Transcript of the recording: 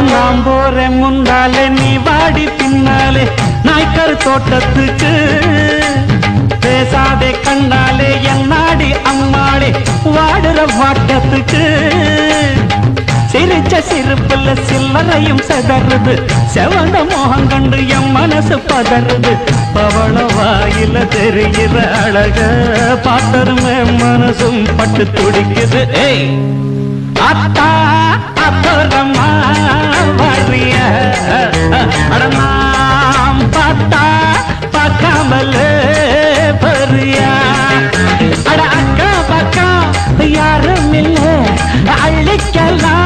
நான் போறேன் முன்னாலே நீ வாடி பின்னாலே நாய்க்கர் தோட்டத்துக்கு பேசாதே கண்ணாலே என்னாடி அம்மாளே வாடுற வாட்டத்துக்கு சிரிச்ச சிரிப்புல சில்லறையும் செதறுது செவந்த மோகம் கண்டு என் மனசு பதறுது பவள வாயில தெரிகிற அழக பார்த்ததுமே மனசும் பட்டு துடிக்குது ஏய் அத்தா அப்புறமா வரிய அடமாம் பார்த்தா பார்க்காமலே பரியா அட அக்கா பக்கம் யாரும் இல்லை அள்ளிக்கலாம்